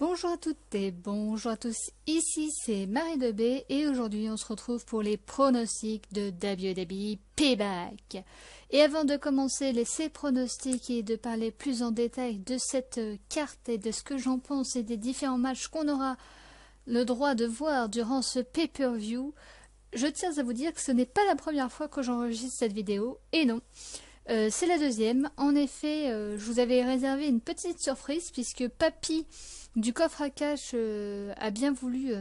Bonjour à toutes et bonjour à tous, ici c'est Marie de B et aujourd'hui on se retrouve pour les pronostics de WWE Payback. Et avant de commencer ces pronostics et de parler plus en détail de cette carte et de ce que j'en pense et des différents matchs qu'on aura le droit de voir durant ce pay-per-view, je tiens à vous dire que ce n'est pas la première fois que j'enregistre cette vidéo, et non. C'est la deuxième. En effet, je vous avais réservé une petite surprise puisque Papy du coffre à cash a bien voulu...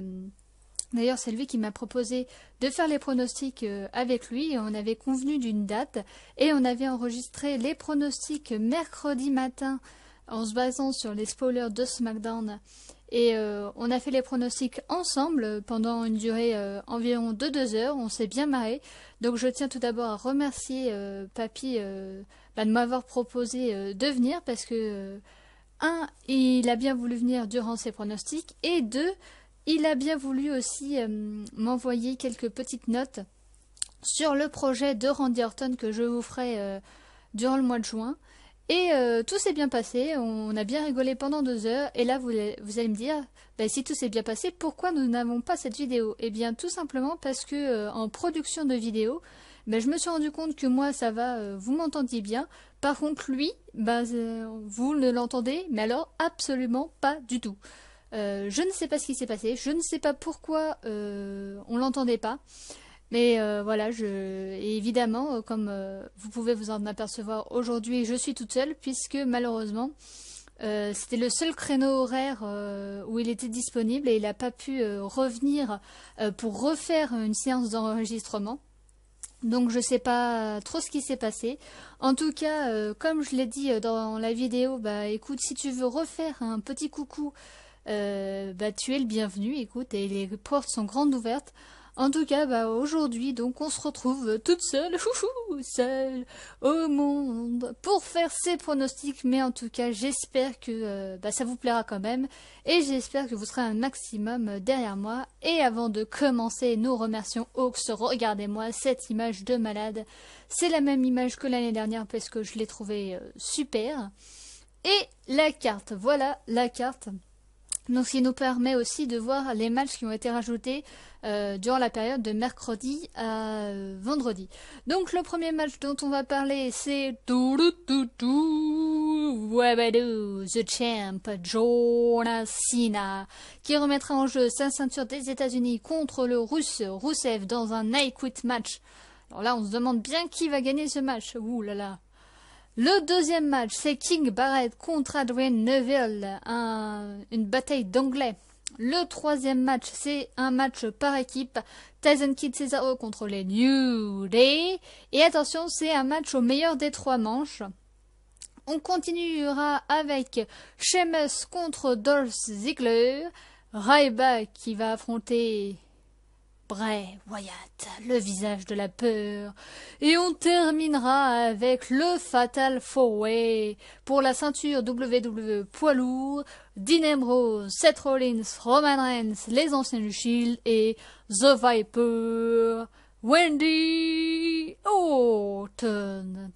D'ailleurs, c'est lui qui m'a proposé de faire les pronostics avec lui. On avait convenu d'une date et on avait enregistré les pronostics mercredi matin en se basant sur les spoilers de SmackDown. Et on a fait les pronostics ensemble pendant une durée environ de 2 heures. On s'est bien marré. Donc je tiens tout d'abord à remercier Papy de m'avoir proposé de venir parce que il a bien voulu venir durant ses pronostics et 2, il a bien voulu aussi m'envoyer quelques petites notes sur le projet de Randy Orton que je vous ferai durant le mois de juin. Et tout s'est bien passé, on a bien rigolé pendant 2 heures, et là vous allez me dire, si tout s'est bien passé, pourquoi nous n'avons pas cette vidéo? Eh bien tout simplement parce que en production de vidéo, je me suis rendu compte que moi ça va, vous m'entendiez bien, par contre lui, vous ne l'entendez, mais alors absolument pas du tout. Je ne sais pas ce qui s'est passé, je ne sais pas pourquoi on l'entendait pas. Mais voilà, et évidemment, comme vous pouvez vous en apercevoir aujourd'hui, je suis toute seule puisque malheureusement, c'était le seul créneau horaire où il était disponible et il n'a pas pu revenir pour refaire une séance d'enregistrement. Donc je sais pas trop ce qui s'est passé. En tout cas, comme je l'ai dit dans la vidéo, écoute, si tu veux refaire un petit coucou, tu es le bienvenu, écoute, et les portes sont grandes ouvertes. En tout cas, aujourd'hui, donc, on se retrouve toute seule, seule au monde, pour faire ces pronostics. Mais en tout cas, j'espère que ça vous plaira quand même. Et j'espère que vous serez un maximum derrière moi. Et avant de commencer, nous remercions Hawks. Regardez-moi cette image de malade. C'est la même image que l'année dernière parce que je l'ai trouvée super. Et la carte, voilà la carte. Donc, ce qui nous permet aussi de voir les matchs qui ont été rajoutés durant la période de mercredi à vendredi. Donc, le premier match dont on va parler, c'est The Champ, John Cena, qui remettra en jeu sa ceinture des États-Unis contre le Russe Rusev dans un I Quit match. Alors là, on se demande bien qui va gagner ce match. Ouh là là. Le deuxième match, c'est King Barrett contre Adrian Neville, une bataille d'anglais. Le troisième match, c'est un match par équipe, Tyson Kidd Cesaro contre les New Day. Et attention, c'est un match au meilleur des 3 manches. On continuera avec Sheamus contre Dolph Ziggler, Ryback qui va affronter Bray Wyatt, le visage de la peur. Et on terminera avec le Fatal 4-Way pour la ceinture WWE poids lourd, Dean Ambrose, Seth Rollins, Roman Reigns, les anciens du Shield et The Viper, Wendy Orton.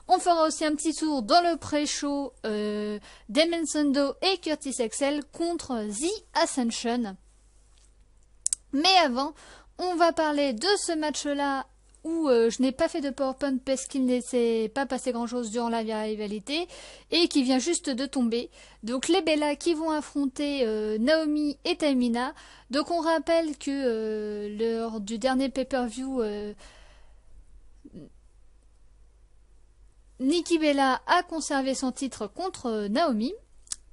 On fera aussi un petit tour dans le pré-show Damon Sandow et Curtis Axel contre The Ascension. Mais avant, on va parler de ce match-là où je n'ai pas fait de PowerPoint parce qu'il ne s'est pas passé grand-chose durant la rivalité et qui vient juste de tomber. Donc les Bella qui vont affronter Naomi et Tamina. Donc on rappelle que lors du dernier pay-per-view, Nikki Bella a conservé son titre contre Naomi.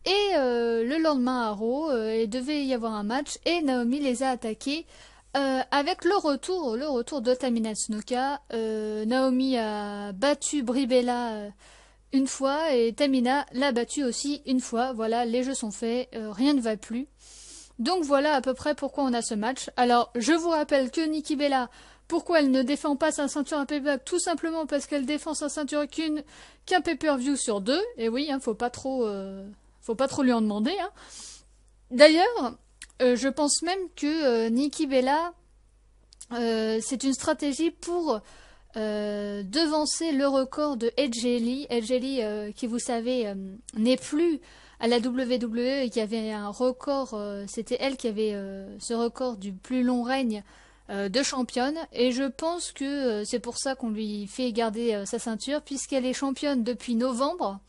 Et le lendemain à Raw, il devait y avoir un match et Naomi les a attaqués avec le retour de Tamina Tsunoka. Naomi a battu Brie Bella une fois et Tamina l'a battu aussi une fois. Voilà, les jeux sont faits, rien ne va plus. Donc voilà à peu près pourquoi on a ce match. Alors, je vous rappelle que Nikki Bella, pourquoi elle ne défend pas sa ceinture à Payback? Tout simplement parce qu'elle défend sa ceinture qu'un pay-per-view sur 2. Et oui, faut pas trop lui en demander. Hein. D'ailleurs, je pense même que Nikki Bella, c'est une stratégie pour devancer le record de Edge Lee. Edge Lee, qui vous savez, n'est plus à la WWE et qui avait un record, c'était elle qui avait ce record du plus long règne de championne. Et je pense que c'est pour ça qu'on lui fait garder sa ceinture, puisqu'elle est championne depuis novembre.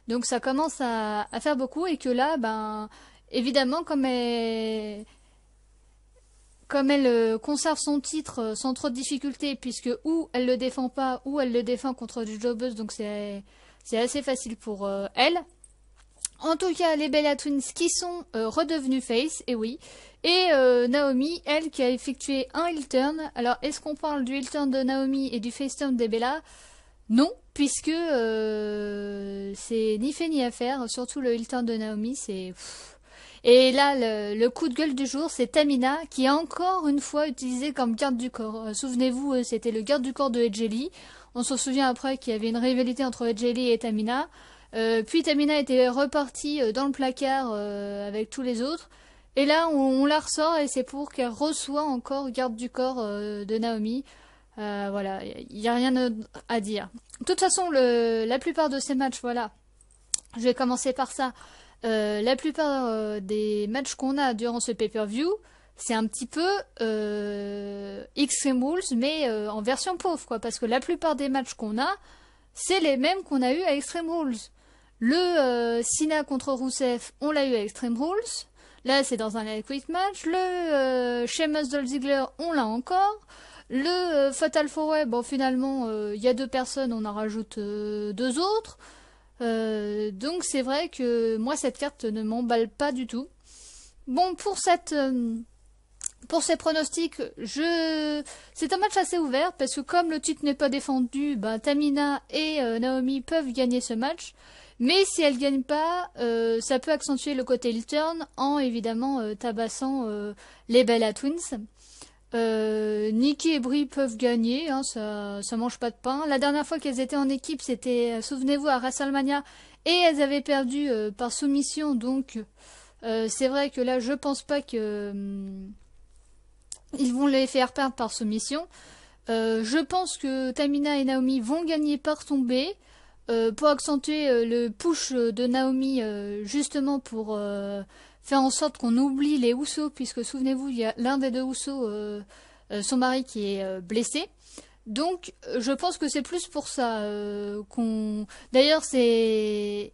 Donc ça commence à faire beaucoup et que là, ben, évidemment, comme elle conserve son titre sans trop de difficultés, puisque ou elle le défend pas, ou elle le défend contre du jobbeuse, donc c'est assez facile pour elle. En tout cas, les Bella Twins qui sont redevenues face, et oui. Et Naomi, elle, qui a effectué un heel turn. Alors, est-ce qu'on parle du heel turn de Naomi et du face turn des Bella? Non, puisque c'est ni fait ni à faire. Surtout le heel turn de Naomi, c'est... Et là, le coup de gueule du jour, c'est Tamina, qui est encore une fois utilisée comme garde du corps. Souvenez-vous, c'était le garde du corps de Edge Lee. On s'en souvient après qu'il y avait une rivalité entre Edge Lee et Tamina. Puis Tamina était repartie dans le placard avec tous les autres. Et là, on la ressort et c'est pour qu'elle reçoive encore garde du corps de Naomi. Voilà, il n'y a rien à dire. De toute façon, la plupart de ces matchs, voilà, je vais commencer par ça. La plupart des matchs qu'on a durant ce pay-per-view, c'est un petit peu Extreme Rules, mais en version pauvre, quoi. Parce que la plupart des matchs qu'on a, c'est les mêmes qu'on a eu à Extreme Rules. Le Cena contre Rusev, on l'a eu à Extreme Rules. Là, c'est dans un Lightweight match. Le Sheamus Dolph Ziggler, on l'a encore. Le Fatal 4-Way, bon, finalement, il y a 2 personnes, on en rajoute 2 autres. Donc, c'est vrai que moi, cette carte ne m'emballe pas du tout. Bon, pour ces pronostics, c'est un match assez ouvert parce que comme le titre n'est pas défendu, ben, Tamina et Naomi peuvent gagner ce match. Mais si elles gagnent pas, ça peut accentuer le côté heel turn en évidemment tabassant les Bella Twins. Nikki et Brie peuvent gagner, hein, ça mange pas de pain. La dernière fois qu'elles étaient en équipe, c'était, souvenez-vous, à WrestleMania, et elles avaient perdu par soumission, donc c'est vrai que là, je pense pas que ils vont les faire perdre par soumission. Je pense que Tamina et Naomi vont gagner par tombée. Pour accentuer le push de Naomi, justement pour faire en sorte qu'on oublie les Usos, puisque souvenez-vous, il y a l'un des 2 Usos, son mari qui est blessé. Donc, je pense que c'est plus pour ça qu'on... D'ailleurs, ils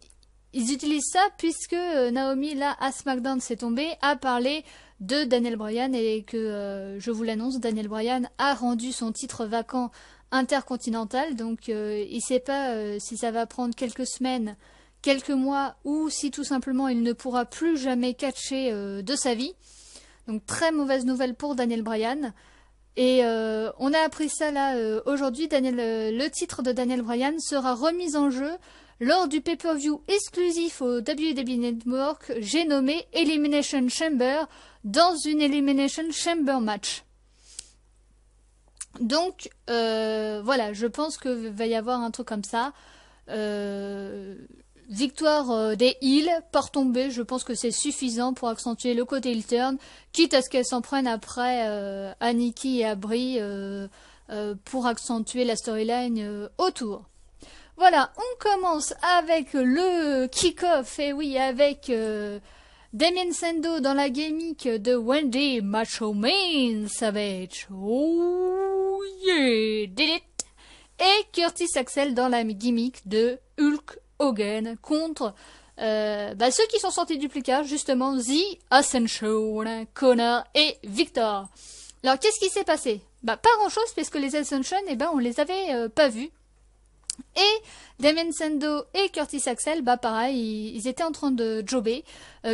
utilisent ça puisque Naomi, là, à SmackDown, s'est tombée, a parlé de Daniel Bryan et que, je vous l'annonce, Daniel Bryan a rendu son titre vacant intercontinental, donc il ne sait pas si ça va prendre quelques semaines, quelques mois, ou si tout simplement il ne pourra plus jamais catcher de sa vie. Donc très mauvaise nouvelle pour Daniel Bryan. Et on a appris ça là aujourd'hui. Le titre de Daniel Bryan sera remis en jeu lors du pay-per-view exclusif au WWE Network, j'ai nommé Elimination Chamber, dans une Elimination Chamber match. Donc, voilà, je pense que va y avoir un truc comme ça. Victoire des heels par tombée, je pense que c'est suffisant pour accentuer le côté heel turn, quitte à ce qu'elles s'en prennent après à Nikki et à Brie pour accentuer la storyline autour. Voilà, on commence avec le kick-off, et oui, avec Damien Sandow dans la gimmick de Wendy Macho Man Savage. Oh yeah, did it! Et Curtis Axel dans la gimmick de Hulk Hogan contre ceux qui sont sortis du placard, justement, The Ascension, Connor et Victor. Alors, qu'est-ce qui s'est passé? Pas grand-chose, parce que les Ascension, on les avait pas vus. Et Damien Sandow et Curtis Axel, pareil, ils étaient en train de jobber.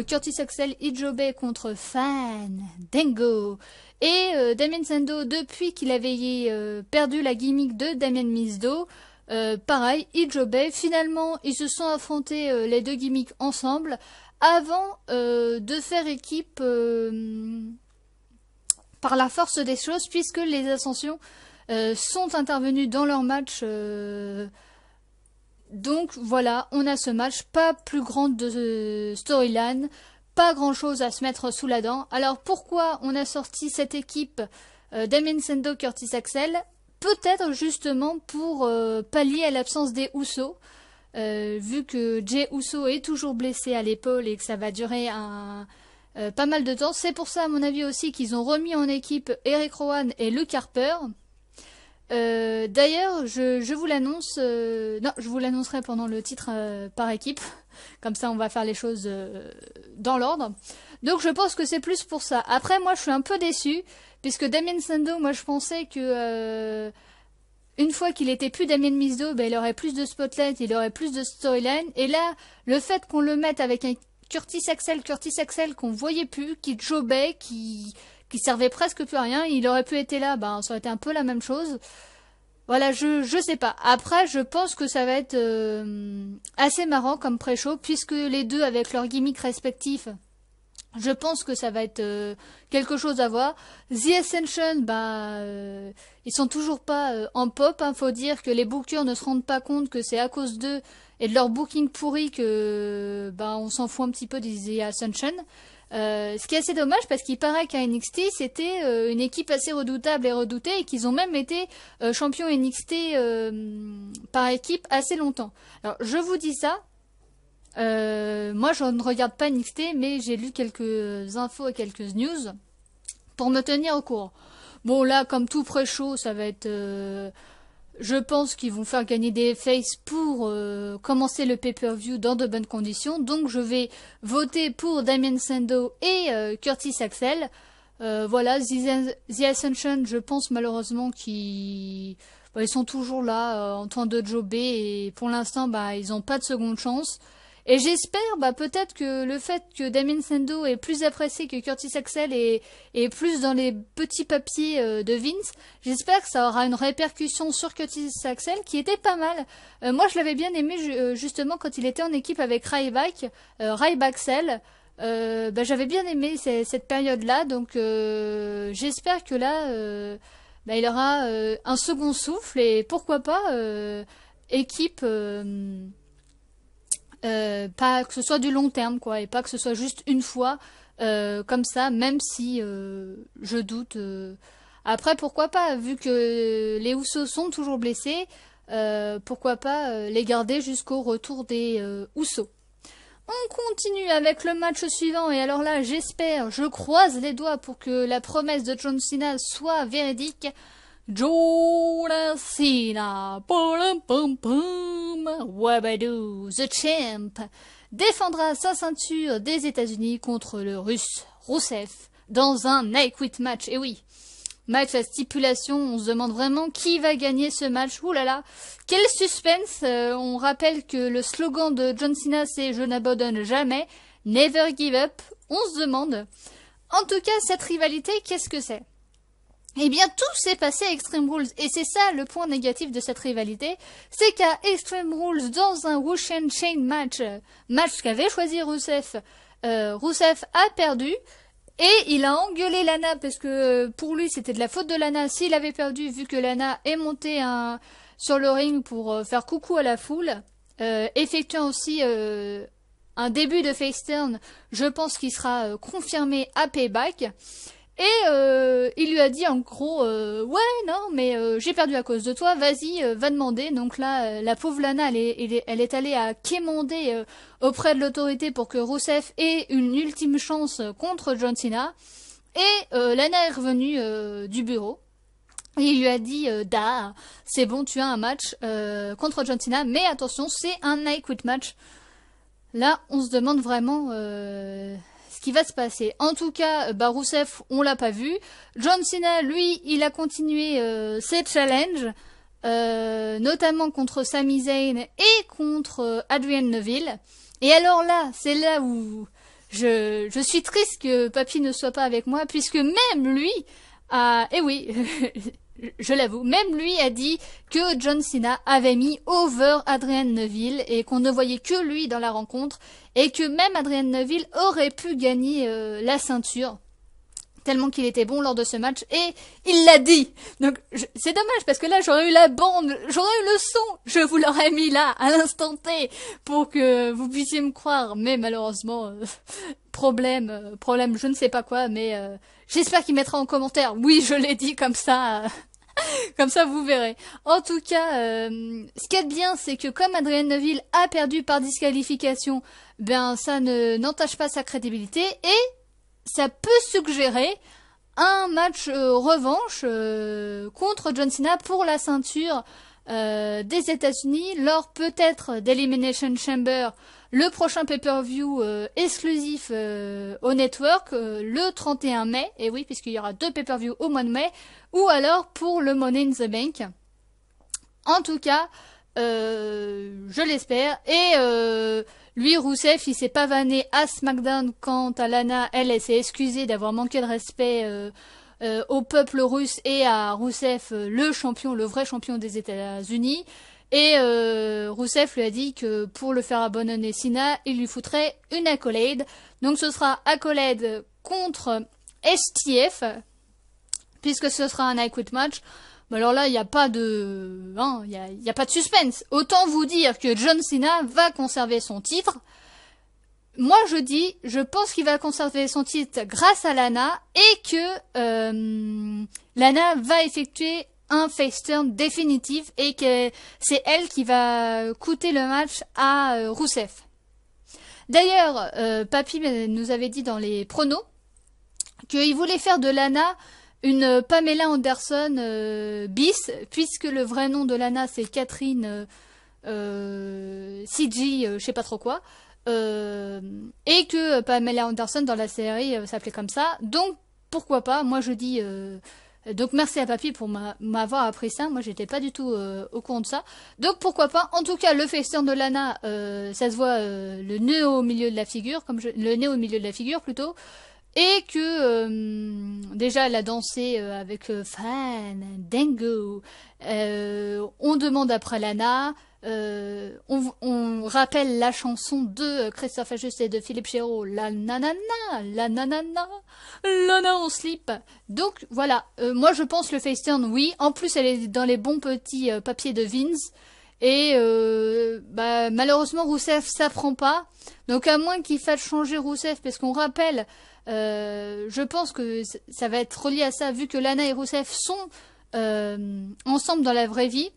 Curtis Axel, il jobait contre Fandango. Et Damien Sandow, depuis qu'il avait perdu la gimmick de Damien Mizdow, pareil, il jobait. Finalement, ils se sont affrontés les 2 gimmicks ensemble avant de faire équipe par la force des choses, puisque les Ascensions sont intervenus dans leur match. Donc voilà, on a ce match, pas plus grande de storyline, pas grand chose à se mettre sous la dent. Alors pourquoi on a sorti cette équipe Damien Sandow, Curtis Axel? peut-être justement pour pallier à l'absence des Usos. Vu que Jey Uso est toujours blessé à l'épaule et que ça va durer pas mal de temps. C'est pour ça, à mon avis aussi, qu'ils ont remis en équipe Eric Rowan et Luke Harper. D'ailleurs, je vous l'annonce... non, je vous l'annoncerai pendant le titre par équipe. Comme ça, on va faire les choses dans l'ordre. Donc, je pense que c'est plus pour ça. Après, moi, je suis un peu déçue, puisque Damien Sandow, moi, je pensais que... une fois qu'il était plus Damien Mizdow, ben, il aurait plus de spotlight, il aurait plus de storyline. Et là, le fait qu'on le mette avec un Curtis Axel qu'on voyait plus, qui jobait, qui servait presque plus à rien, il aurait pu être là, ben, ça aurait été un peu la même chose. Voilà, je sais pas. Après, je pense que ça va être assez marrant comme pré-show, puisque les deux, avec leurs gimmicks respectifs, je pense que ça va être quelque chose à voir. The Ascension, ils sont toujours pas en pop. Faut dire que les bookers ne se rendent pas compte que c'est à cause d'eux et de leur booking pourri que on s'en fout un petit peu des The Ascension. Ce qui est assez dommage parce qu'il paraît qu'à NXT c'était une équipe assez redoutable et redoutée et qu'ils ont même été champions NXT par équipe assez longtemps. Alors je vous dis ça. Moi je ne regarde pas NXT mais j'ai lu quelques infos et quelques news pour me tenir au courant. Bon là comme tout pré-show ça va être je pense qu'ils vont faire gagner des faces pour commencer le pay-per-view dans de bonnes conditions. Donc je vais voter pour Damien Sandow et Curtis Axel. Voilà, The Ascension, je pense malheureusement qu'ils ils sont toujours là en train de jobber et pour l'instant ils n'ont pas de seconde chance. Et j'espère peut-être que le fait que Damien Sandow est plus apprécié que Curtis Axel et plus dans les petits papiers de Vince, j'espère que ça aura une répercussion sur Curtis Axel qui était pas mal. Moi je l'avais bien aimé justement quand il était en équipe avec Ryback, Rybaxel. J'avais bien aimé cette période-là, donc j'espère que là il aura un second souffle et pourquoi pas équipe... pas que ce soit du long terme quoi et pas que ce soit juste une fois comme ça même si je doute après pourquoi pas vu que les Usos sont toujours blessés pourquoi pas les garder jusqu'au retour des Usos. On continue avec le match suivant et alors là j'espère, je croise les doigts pour que la promesse de John Cena soit véridique. John Cena, Wabadoo, the champ, défendra sa ceinture des États-Unis contre le Russe Rusev dans un I Quit match. Et oui, match à stipulation, on se demande vraiment qui va gagner ce match. Ouh là là, quel suspense. On rappelle que le slogan de John Cena c'est je n'abandonne jamais, never give up. On se demande. En tout cas, cette rivalité, qu'est-ce que c'est? Eh bien, tout s'est passé à Extreme Rules, et c'est ça le point négatif de cette rivalité, c'est qu'à Extreme Rules, dans un Russian Chain match qu'avait choisi Rusev, Rusev a perdu, et il a engueulé Lana, parce que pour lui c'était de la faute de Lana s'il avait perdu, vu que Lana est montée sur le ring pour faire coucou à la foule, effectuant aussi un début de face turn, je pense qu'il sera confirmé à Payback. Et il lui a dit en gros ouais non mais j'ai perdu à cause de toi, vas-y va demander. Donc là la pauvre Lana elle est allée à quémander auprès de l'autorité pour que Rusev ait une ultime chance contre John Cena. Et Lana est revenue du bureau et il lui a dit c'est bon, tu as un match contre John Cena, mais attention c'est un I Quit match. Là on se demande vraiment qui va se passer. En tout cas, Rusev, on l'a pas vu. John Cena, lui, il a continué ses challenges, notamment contre Sami Zayn et contre Adrian Neville. Et alors là, c'est là où je suis triste que Papy ne soit pas avec moi, puisque même lui et oui, je l'avoue, même lui a dit que John Cena avait mis over Adrian Neville et qu'on ne voyait que lui dans la rencontre et que même Adrian Neville aurait pu gagner la ceinture tellement qu'il était bon lors de ce match et il l'a dit. Donc c'est dommage parce que là j'aurais eu la bande, j'aurais eu le son, je vous l'aurais mis là à l'instant T pour que vous puissiez me croire, mais malheureusement problème je ne sais pas quoi, mais j'espère qu'il mettra en commentaire oui je l'ai dit comme ça Comme ça, vous verrez. En tout cas, ce qui est bien, c'est que comme Adrian Neville a perdu par disqualification, ben ça n'entache pas sa crédibilité et ça peut suggérer un match revanche contre John Cena pour la ceinture des États-Unis lors peut-être d'Elimination Chamber, le prochain pay-per-view exclusif au network le 31 mai, et oui puisqu'il y aura 2 pay-per-view au mois de mai, ou alors pour le Money in the Bank. En tout cas, je l'espère, et lui, Rousseff, il s'est pavané à SmackDown quand Lana, elle s'est excusée d'avoir manqué de respect au peuple russe et à Rousseff, le champion, le vrai champion des États-Unis. Et Rousseff lui a dit que pour le faire abandonner Cena, il lui foutrait une accolade. Donc ce sera accolade contre STF, puisque ce sera un I Quit match. Mais alors là, il n'y a pas de, y a pas de suspense. Autant vous dire que John Cena va conserver son titre. Moi, je pense qu'il va conserver son titre grâce à Lana et que Lana va effectuer un face turn définitif et que c'est elle qui va coûter le match à Rousseff. D'ailleurs, Papy nous avait dit dans les pronos qu'il voulait faire de Lana une Pamela Anderson bis, puisque le vrai nom de Lana c'est Catherine CG, je sais pas trop quoi, et que Pamela Anderson dans la série s'appelait comme ça. Donc pourquoi pas, moi je dis donc merci à Papy pour m'avoir appris ça, moi j'étais pas du tout au courant de ça. Donc pourquoi pas, en tout cas le face-turn de Lana, ça se voit le nez au milieu de la figure, le nez au milieu de la figure plutôt. Et que déjà elle a dansé avec Fandango. On demande après Lana. On rappelle la chanson de Christophe Ajust et de Philippe Chéreau. La nanana, la nanana, Lana en slip. Donc voilà, moi je pense le face turn oui. En plus elle est dans les bons petits papiers de Vince. Et malheureusement Rousseff ça prend pas. Donc à moins qu'il fasse changer Rousseff, parce qu'on rappelle, je pense que ça va être relié à ça, vu que Lana et Rousseff sont ensemble dans la vraie vie.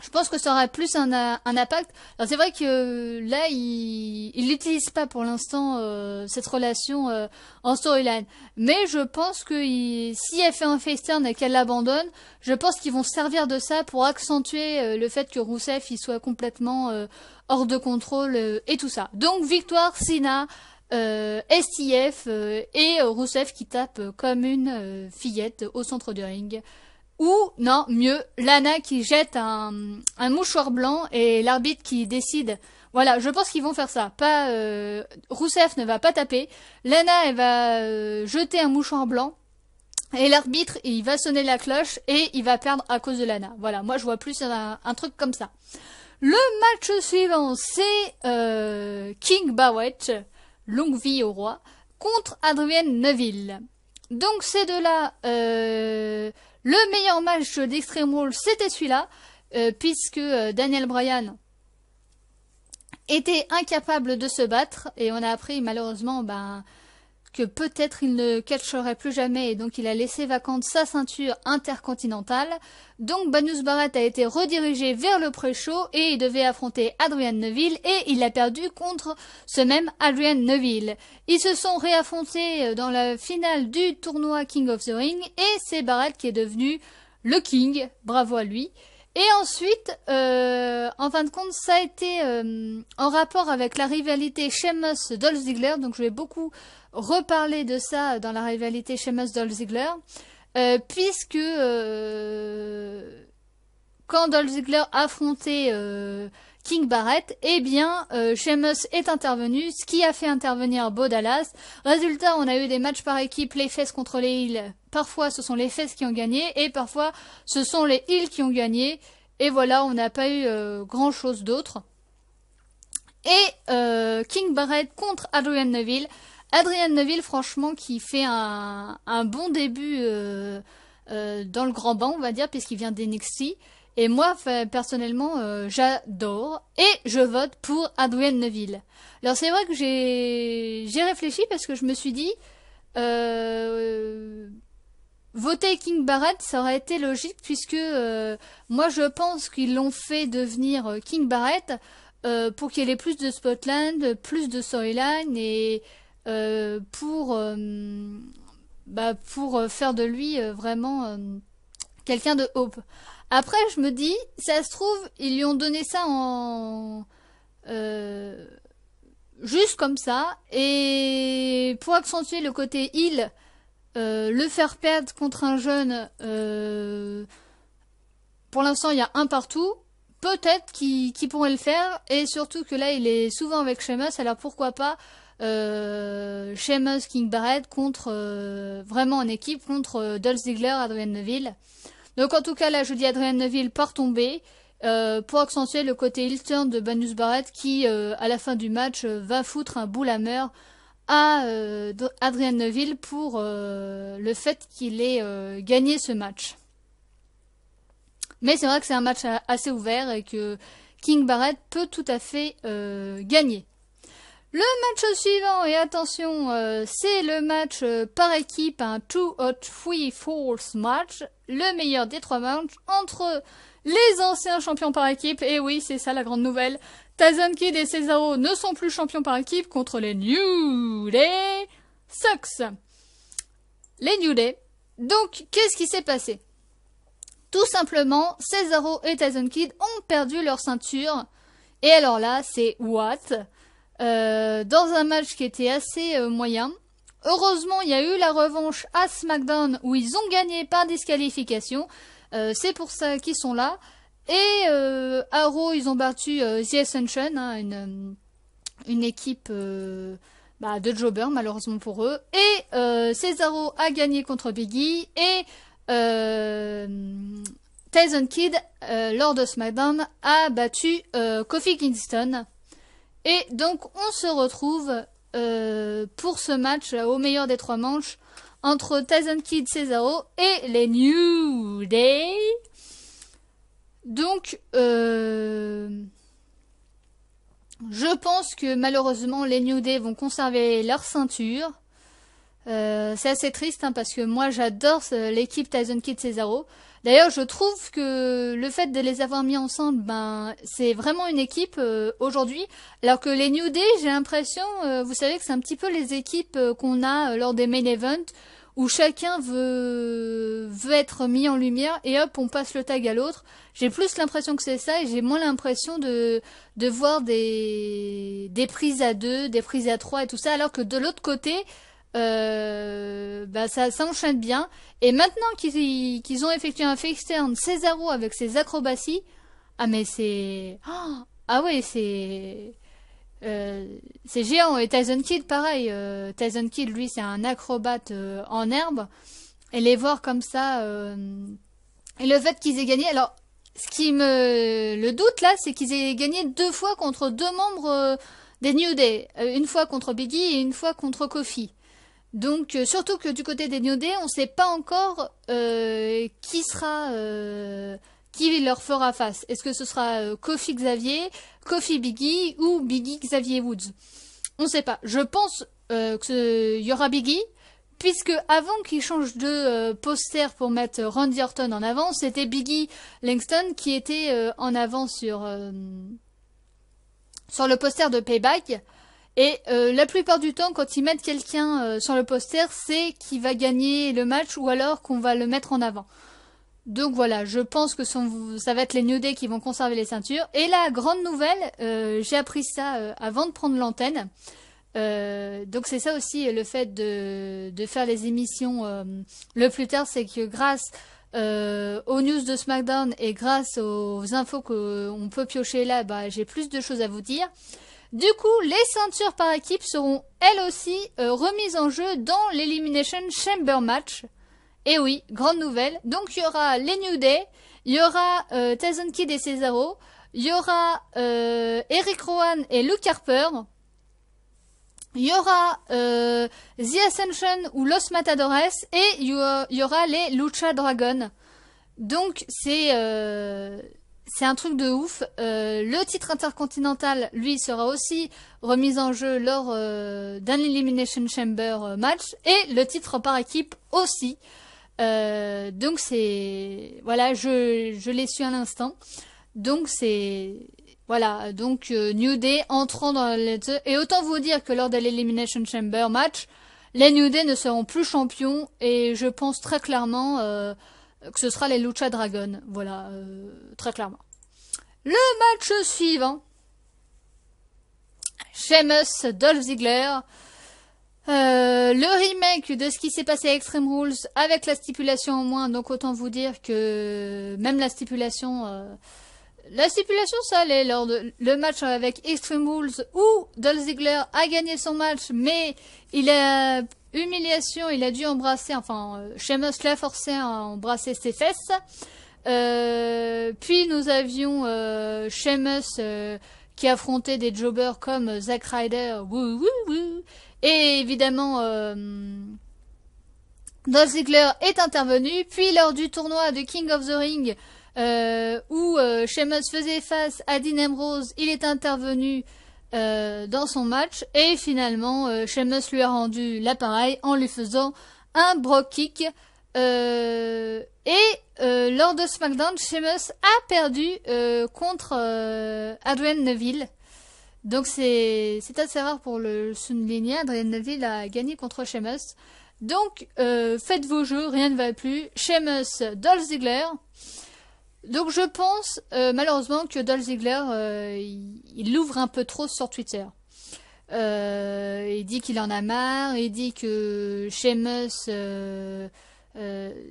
Je pense que ça aurait plus un impact. Alors c'est vrai que là, il n'utilise pas pour l'instant cette relation en storyline. Mais je pense que si elle fait un face turn et qu'elle l'abandonne, je pense qu'ils vont se servir de ça pour accentuer le fait que Rousseff il soit complètement hors de contrôle et tout ça. Donc victoire Cena, STF et Rousseff qui tape comme une fillette au centre du ring. Ou, non, mieux, Lana qui jette un mouchoir blanc et l'arbitre qui décide. Voilà, je pense qu'ils vont faire ça. Pas Rousseff ne va pas taper. Lana, elle va jeter un mouchoir blanc. Et l'arbitre, il va sonner la cloche et il va perdre à cause de Lana. Voilà, moi je vois plus un truc comme ça. Le match suivant, c'est King Barrett, longue vie au roi, contre Adrian Neville. Donc ces deux-là... le meilleur match d'Extreme Rules, c'était celui-là, puisque Daniel Bryan était incapable de se battre, et on a appris malheureusement que peut-être il ne catcherait plus jamais, et donc il a laissé vacante sa ceinture intercontinentale. Donc Banus Barrett a été redirigé vers le pré-show, et il devait affronter Adrian Neville, et il a perdu contre ce même Adrian Neville. Ils se sont réaffrontés dans la finale du tournoi King of the Ring, et c'est Barrett qui est devenu le King, bravo à lui. Et ensuite, en fin de compte, ça a été en rapport avec la rivalité Sheamus-Dolph Ziggler, donc je vais beaucoup reparler de ça dans la rivalité Sheamus-Dolph Ziggler, puisque quand Dolph Ziggler affrontait King Barrett, eh bien Sheamus est intervenu, ce qui a fait intervenir Bo Dallas. Résultat, on a eu des matchs par équipe, les fesses contre les heels. Parfois ce sont les fesses qui ont gagné et parfois ce sont les heels qui ont gagné. Et voilà, on n'a pas eu grand chose d'autre. Et King Barrett contre Adrian Neville. Adrian Neville, franchement, qui fait un bon début dans le grand bain, on va dire, puisqu'il vient d'NXT. Et moi, personnellement, j'adore. Et je vote pour Adrian Neville. Alors c'est vrai que j'ai réfléchi parce que je me suis dit... voter King Barrett, ça aurait été logique puisque moi je pense qu'ils l'ont fait devenir King Barrett pour qu'il ait plus de spotlight, plus de storyline et pour faire de lui vraiment quelqu'un de hope. Après, je me dis, ça se trouve, ils lui ont donné ça en juste comme ça, et pour accentuer le côté heal, le faire perdre contre un jeune, pour l'instant il y a un partout, peut-être qu'il pourrait le faire, et surtout que là il est souvent avec Sheamus, alors pourquoi pas Sheamus King Barrett contre vraiment en équipe contre Dolph Ziggler, Adrian Neville. Donc en tout cas là je dis Adrian Neville par tomber pour accentuer le côté heel turn de Banus Barrett qui à la fin du match va foutre un boule à mort à Adrian Neville pour le fait qu'il ait gagné ce match. Mais c'est vrai que c'est un match assez ouvert et que King Barrett peut tout à fait gagner. Le match suivant, et attention, c'est le match par équipe, un 2 out 3 falls match, le meilleur des 3 matchs entre les anciens champions par équipe, et oui, c'est ça la grande nouvelle, Tyson Kidd et Cesaro ne sont plus champions par équipe contre les New Day Sucks. Les New Day. Donc, qu'est-ce qui s'est passé? Tout simplement, Cesaro et Tyson Kidd ont perdu leur ceinture, et alors là, c'est what? Dans un match qui était assez moyen. Heureusement, il y a eu la revanche à SmackDown où ils ont gagné par disqualification. C'est pour ça qu'ils sont là. Et à Raw, ils ont battu The Ascension, hein, une équipe de jobbers, malheureusement pour eux. Et Cesaro a gagné contre Big E. Et Tyson Kidd, lors de SmackDown, a battu Kofi Kingston. Et donc, on se retrouve pour ce match au meilleur des 3 manches entre Tyson Kidd, Cesaro et les New Day. Donc, je pense que malheureusement, les New Day vont conserver leur ceinture. C'est assez triste hein, parce que moi, j'adore l'équipe Tyson Kidd, Cesaro. D'ailleurs, je trouve que le fait de les avoir mis ensemble, c'est vraiment une équipe aujourd'hui. Alors que les New Day, j'ai l'impression, vous savez que c'est un petit peu les équipes qu'on a lors des main events, où chacun veut être mis en lumière et hop, on passe le tag à l'autre. J'ai plus l'impression que c'est ça et j'ai moins l'impression de voir des prises à 2, des prises à 3 et tout ça. Alors que de l'autre côté, ça enchaîne bien. Et maintenant qu'ils ont effectué un face turn Cesaro avec ses acrobaties, mais c'est c'est géant. Et Tyson Kidd pareil, Tyson Kidd lui c'est un acrobate en herbe, et les voir comme ça et le fait qu'ils aient gagné, alors ce qui le doute là, c'est qu'ils aient gagné 2 fois contre 2 membres des New Day, une fois contre Big E et une fois contre Kofi. Donc, surtout que du côté des New Day, on ne sait pas encore qui leur fera face. Est-ce que ce sera Kofi Xavier, Kofi Biggie ou Biggie Xavier Woods? On ne sait pas. Je pense qu'il y aura Biggie, puisque avant qu'ils changent de poster pour mettre Randy Orton en avant, c'était Biggie Langston qui était en avant sur le poster de Payback. Et la plupart du temps, quand ils mettent quelqu'un sur le poster, c'est qui va gagner le match ou alors qu'on va le mettre en avant. Donc voilà, je pense que ça va être les New Day qui vont conserver les ceintures. Et la grande nouvelle, j'ai appris ça avant de prendre l'antenne. Donc c'est ça aussi le fait de faire les émissions le plus tard, c'est que grâce aux news de SmackDown et grâce aux infos qu'on peut piocher là, j'ai plus de choses à vous dire. Du coup, les ceintures par équipe seront elles aussi remises en jeu dans l'Elimination Chamber match. Et oui, grande nouvelle. Donc il y aura les New Day, il y aura Tyson Kidd et Cesaro, il y aura Eric Rowan et Luke Harper, il y aura The Ascension ou Los Matadores et il y aura les Lucha Dragon. Donc c'est un truc de ouf. Le titre intercontinental, lui, sera aussi remis en jeu lors d'un Elimination Chamber match. Et le titre par équipe aussi. Donc c'est... Voilà, je l'ai su à l'instant. Donc c'est... Voilà, donc New Day entrant dans les... Et autant vous dire que lors de l'Elimination Chamber match, les New Day ne seront plus champions et je pense très clairement que ce sera les Lucha Dragon. Voilà, très clairement. Le match suivant. Sheamus, Dolph Ziggler. Le remake de ce qui s'est passé à Extreme Rules avec la stipulation en moins. Donc autant vous dire que même la stipulation... ça allait lors de le match avec Extreme Rules où Dolph Ziggler a gagné son match, mais il a humiliation, il a dû embrasser, Sheamus l'a forcé à embrasser ses fesses. Puis nous avions Sheamus qui affrontait des jobbers comme Zack Ryder, et évidemment Dolph Ziggler est intervenu. Puis lors du tournoi de King of the Ring, où Sheamus faisait face à Dean Ambrose, il est intervenu dans son match et finalement Sheamus lui a rendu l'appareil en lui faisant un Brogue Kick lors de SmackDown, Sheamus a perdu contre Adrian Neville. Donc c'est assez rare pour le souligner. Adrian Neville a gagné contre Sheamus. Donc faites vos jeux, rien ne va plus. Sheamus, Dolph Ziggler. Donc je pense malheureusement que Dolph Ziggler il l'ouvre un peu trop sur Twitter. Il dit qu'il en a marre, il dit que Sheamus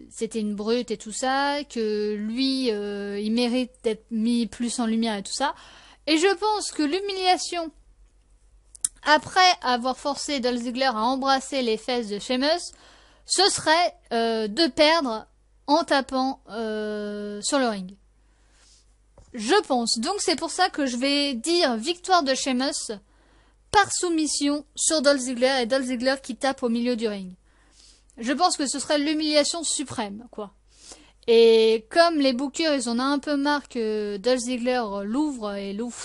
c'était une brute et tout ça, que lui il mérite d'être mis plus en lumière et tout ça. Et je pense que l'humiliation après avoir forcé Dolph Ziggler à embrasser les fesses de Sheamus, ce serait de perdre en tapant sur le ring. Je pense. Donc c'est pour ça que je vais dire victoire de Sheamus par soumission sur Dolph Ziggler et Dolph Ziggler qui tape au milieu du ring. Je pense que ce serait l'humiliation suprême, quoi. Et comme les bookers, ils en ont un peu marre que Dolph Ziggler l'ouvre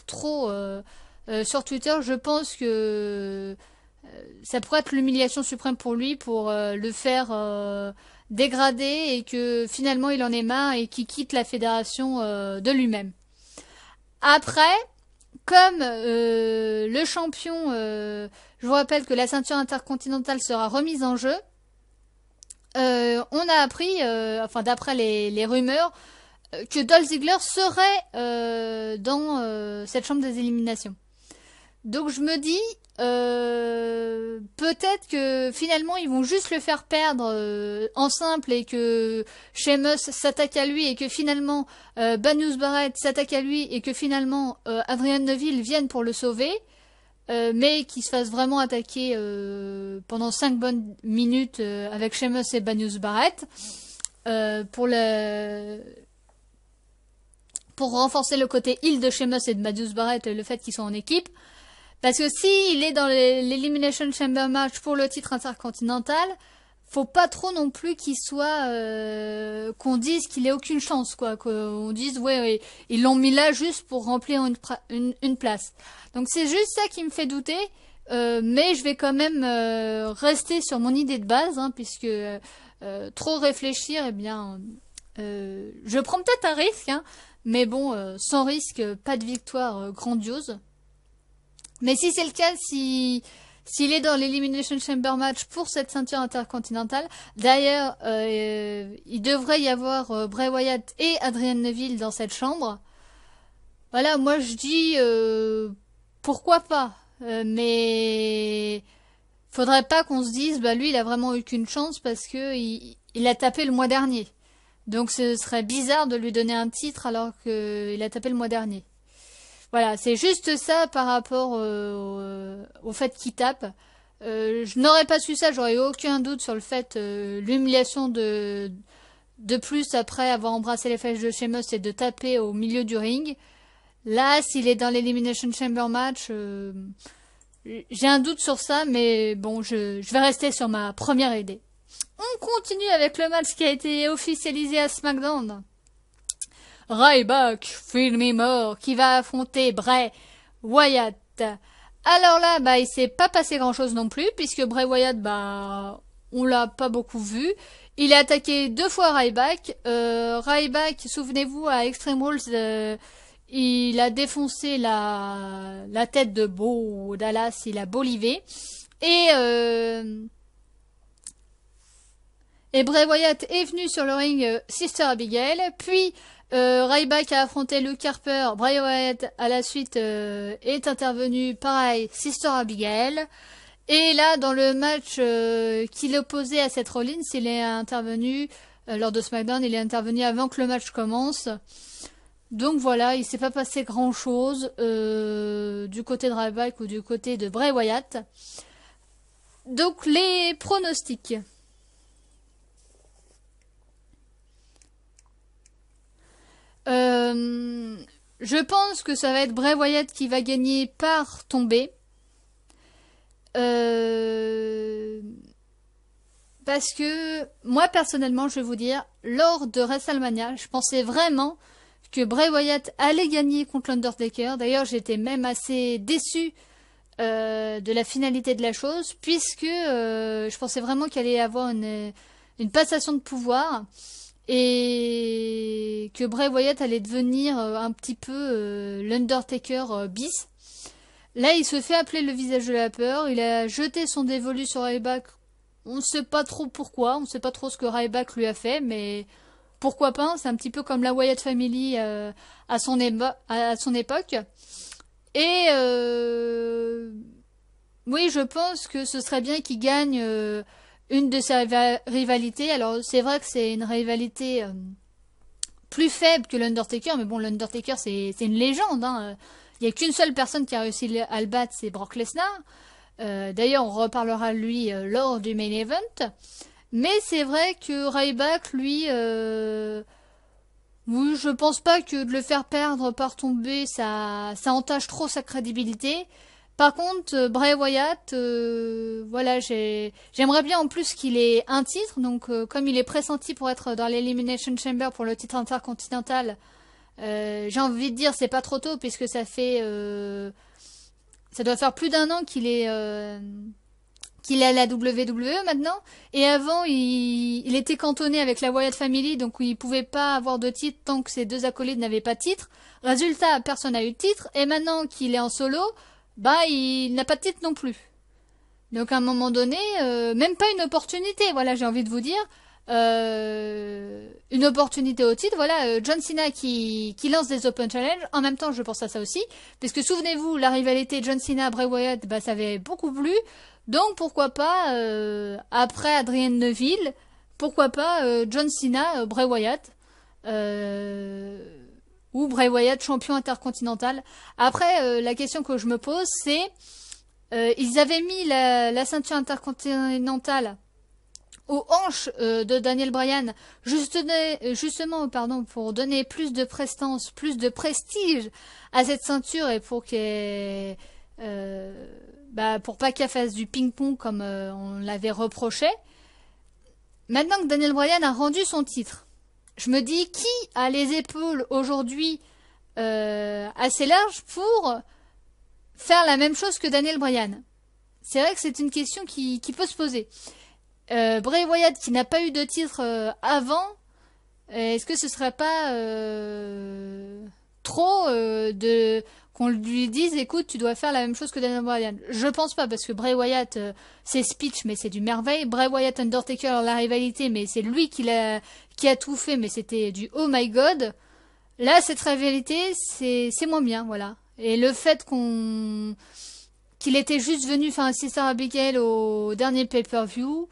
trop sur Twitter, je pense que ça pourrait être l'humiliation suprême pour lui, pour le faire dégrader et que finalement il en est marre et qu'il quitte la fédération de lui-même. Après, comme le champion, je vous rappelle que la ceinture intercontinentale sera remise en jeu. On a appris, d'après les rumeurs, que Dolph Ziggler serait dans cette chambre des éliminations. Donc je me dis, peut-être que finalement ils vont juste le faire perdre en simple et que Sheamus s'attaque à lui et que finalement Banius Barrett s'attaque à lui et que finalement Adrian Neville vienne pour le sauver. Mais qui se fasse vraiment attaquer pendant 5 bonnes minutes avec Sheamus et Banius Barrett pour renforcer le côté heel de Sheamus et de Banius Barrett et le fait qu'ils sont en équipe. Parce que s'il est dans l'Elimination Chamber match pour le titre intercontinental, faut pas trop non plus qu'il soit qu'on dise qu'il ait aucune chance, quoi, qu'on dise ouais, ils l'ont mis là juste pour remplir une place. Donc c'est juste ça qui me fait douter, mais je vais quand même rester sur mon idée de base, hein, puisque trop réfléchir, eh bien je prends peut-être un risque, hein, mais bon, sans risque, pas de victoire grandiose. Mais si c'est le cas, s'il est dans l'Elimination Chamber match pour cette ceinture intercontinentale, d'ailleurs, il devrait y avoir Bray Wyatt et Adrian Neville dans cette chambre. Voilà, moi je dis pourquoi pas, mais faudrait pas qu'on se dise bah lui il a vraiment eu qu'une chance parce que il a tapé le mois dernier. Donc ce serait bizarre de lui donner un titre alors qu'il a tapé le mois dernier. Voilà, c'est juste ça par rapport au fait qu'il tape. Je n'aurais pas su ça, j'aurais eu aucun doute sur le fait l'humiliation de plus après avoir embrassé les fesses de Sheamus et de taper au milieu du ring. Là, s'il est dans l'Elimination Chamber match, j'ai un doute sur ça, mais bon, je vais rester sur ma première idée. On continue avec le match qui a été officialisé à SmackDown. Ryback, Feel Me More, qui va affronter Bray Wyatt. Alors là, il s'est pas passé grand chose non plus, puisque Bray Wyatt, on l'a pas beaucoup vu. Il a attaqué 2 fois Ryback. Ryback, souvenez-vous, à Extreme Rules, il a défoncé la tête de Bo Dallas, il a bolivé. Et Bray Wyatt est venu sur le ring Sister Abigail, puis Ryback a affronté Luke Harper, Bray Wyatt à la suite est intervenu, pareil, Sister Abigail. Et là, dans le match qu'il opposait à Seth Rollins, il est intervenu, lors de SmackDown, il est intervenu avant que le match commence. Donc voilà, il s'est pas passé grand chose du côté de Ryback ou du côté de Bray Wyatt. Donc les pronostics. Je pense que ça va être Bray Wyatt qui va gagner par tombée. Parce que moi personnellement, je vais vous dire, lors de WrestleMania, je pensais vraiment que Bray Wyatt allait gagner contre l'Undertaker. D'ailleurs, j'étais même assez déçu de la finalité de la chose, puisque je pensais vraiment qu'il allait y avoir une passation de pouvoir et que Bray Wyatt allait devenir un petit peu l'Undertaker bis. Là, il se fait appeler le visage de la peur. Il a jeté son dévolu sur Ryback. On ne sait pas trop pourquoi. On ne sait pas trop ce que Ryback lui a fait, mais pourquoi pas. C'est un petit peu comme la Wyatt Family à son époque. Et oui, je pense que ce serait bien qu'il gagne une de ses rivalités. Alors, c'est vrai que c'est une rivalité plus faible que l'Undertaker, mais bon, l'Undertaker, c'est une légende, hein. Il n'y a qu'une seule personne qui a réussi à le battre, c'est Brock Lesnar. D'ailleurs, on reparlera de lui lors du main event. Mais c'est vrai que Ryback, lui, oui, je pense pas que de le faire perdre par tomber, ça entache trop sa crédibilité. Par contre, Bray Wyatt, voilà, j'aimerais bien en plus qu'il ait un titre. Donc, comme il est pressenti pour être dans l'Elimination Chamber pour le titre intercontinental, j'ai envie de dire c'est pas trop tôt puisque ça doit faire plus d'1 an qu'il est à la WWE maintenant. Et avant, il était cantonné avec la Wyatt Family, donc il pouvait pas avoir de titre tant que ses 2 acolytes n'avaient pas de titre. Résultat, personne n'a eu de titre. Et maintenant qu'il est en solo, bah il n'a pas de titre non plus. Donc à un moment donné, même pas une opportunité. Voilà, j'ai envie de vous dire. Une opportunité au titre, voilà, John Cena qui lance des Open Challenge, en même temps je pense à ça aussi, parce que souvenez-vous, la rivalité John Cena-Bray Wyatt, bah ça avait beaucoup plu, donc pourquoi pas, après Adrian Neville, pourquoi pas John Cena-Bray Wyatt, ou Bray Wyatt champion intercontinental. Après, la question que je me pose, c'est, ils avaient mis la ceinture intercontinentale aux hanches de Daniel Bryan, justement, pour donner plus de prestance, plus de prestige à cette ceinture et pour pour pas qu'elle fasse du ping-pong comme on l'avait reproché. Maintenant que Daniel Bryan a rendu son titre, je me dis qui a les épaules aujourd'hui assez larges pour faire la même chose que Daniel Bryan. C'est vrai que c'est une question qui peut se poser. Bray Wyatt qui n'a pas eu de titre avant, est-ce que ce serait pas trop qu'on lui dise écoute tu dois faire la même chose que Daniel Bryan? Je pense pas parce que Bray Wyatt c'est speech mais c'est du merveille. Bray Wyatt Undertaker la rivalité mais c'est lui qui a tout fait mais c'était du oh my god. Là cette rivalité c'est moins bien, voilà. Et le fait qu'il était juste venu faire un Sister Abigail au dernier pay-per-view,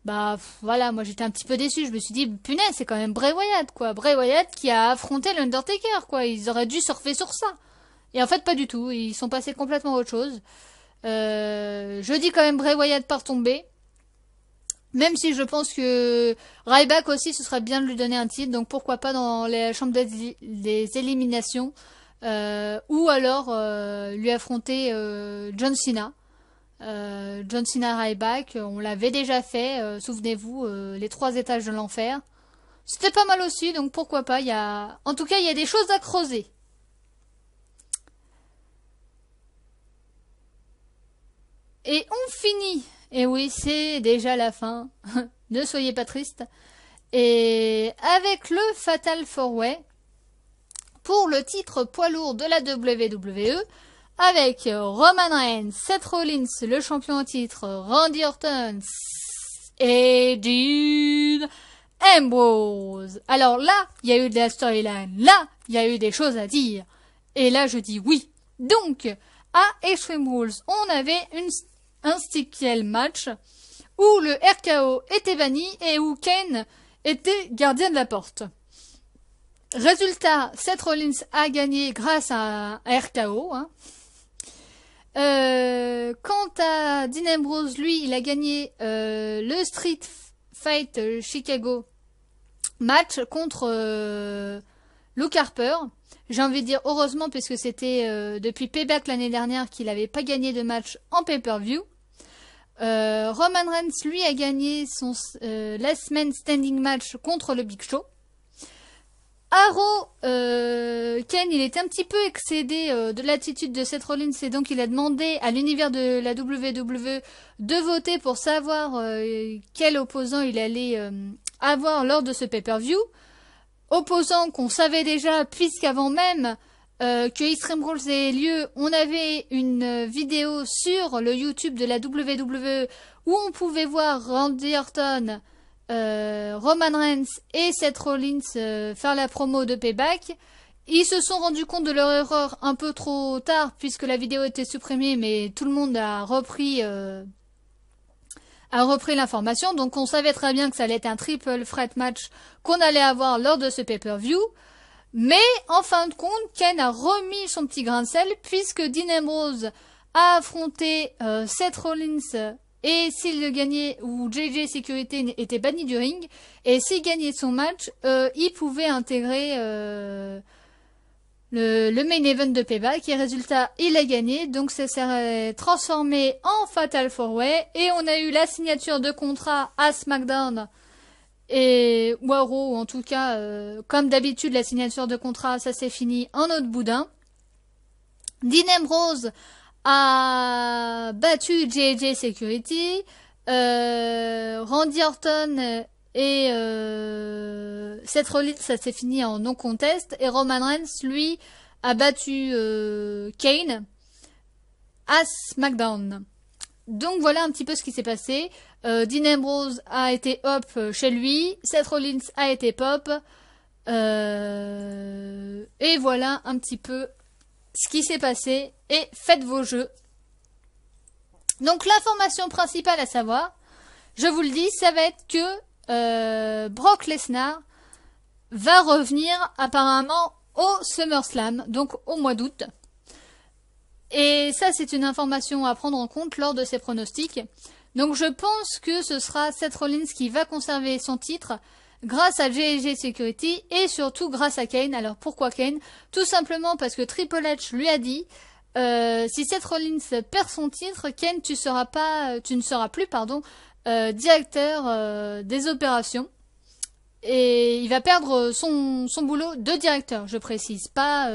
bah voilà, moi j'étais un petit peu déçu. Je me suis dit punaise, c'est quand même Bray Wyatt quoi. Bray Wyatt qui a affronté l'Undertaker quoi. Ils auraient dû surfer sur ça. Et en fait pas du tout. Ils sont passés complètement à autre chose. Je dis quand même Bray Wyatt par tomber. Même si je pense que Ryback aussi ce serait bien de lui donner un titre. Donc pourquoi pas dans les chambres des éliminations. Ou alors lui affronter John Cena. John Cena Ryback, on l'avait déjà fait, souvenez-vous, les 3 étages de l'enfer. C'était pas mal aussi, donc pourquoi pas, en tout cas, il y a des choses à creuser. Et on finit Et oui, c'est déjà la fin. Ne soyez pas tristes. Et avec le Fatal 4-Way, pour le titre poids lourd de la WWE, avec Roman Reigns, Seth Rollins, le champion en titre, Randy Orton et Dean Ambrose. Alors là, il y a eu de la storyline. Là, il y a eu des choses à dire. Et là, je dis oui. Donc, à Extreme Rules, on avait un stick match où le RKO était banni et où Kane était gardien de la porte. Résultat, Seth Rollins a gagné grâce à un RKO. Quant à Dean Ambrose, lui, il a gagné le Street Fight Chicago match contre Luke Harper. J'ai envie de dire heureusement puisque c'était depuis Payback l'année dernière qu'il n'avait pas gagné de match en pay-per-view. Roman Reigns, lui, a gagné son Last Man Standing match contre le Big Show. Kane, il était un petit peu excédé de l'attitude de Seth Rollins et donc il a demandé à l'univers de la WWE de voter pour savoir quel opposant il allait avoir lors de ce pay-per-view. Opposant qu'on savait déjà puisqu'avant même que Extreme Rules ait lieu, on avait une vidéo sur le YouTube de la WWE où on pouvait voir Randy Orton, Roman Reigns et Seth Rollins faire la promo de Payback. Ils se sont rendus compte de leur erreur un peu trop tard puisque la vidéo était supprimée, mais tout le monde a repris l'information. Donc on savait très bien que ça allait être un triple threat match qu'on allait avoir lors de ce pay-per-view. Mais en fin de compte, Kane a remis son petit grain de sel puisque Dean Ambrose a affronté Seth Rollins et s'il le gagnait ou JJ Security était banni du ring et s'il gagnait son match, il pouvait intégrer le main event de Payback et résultat, il a gagné. Donc ça s'est transformé en Fatal 4-Way et on a eu la signature de contrat à SmackDown. Et Waro, en tout cas, comme d'habitude, la signature de contrat, ça s'est fini en autre boudin. Dean Ambrose a battu JJ Security. Randy Orton et Seth Rollins, ça s'est fini en non contest. Et Roman Reigns, lui, a battu Kane à SmackDown. Donc voilà un petit peu ce qui s'est passé. Dean Ambrose a été hop chez lui, Seth Rollins a été pop, et voilà un petit peu ce qui s'est passé. Et faites vos jeux. Donc l'information principale à savoir, je vous le dis, ça va être que Brock Lesnar va revenir apparemment au SummerSlam, donc au mois d'août. Et ça, c'est une information à prendre en compte lors de ces pronostics. Donc je pense que ce sera Seth Rollins qui va conserver son titre grâce à JJ Security et surtout grâce à Kane. Alors pourquoi Kane? Tout simplement parce que Triple H lui a dit si Seth Rollins perd son titre, Kane, tu ne seras plus directeur des opérations. Et il va perdre son boulot de directeur, je précise, pas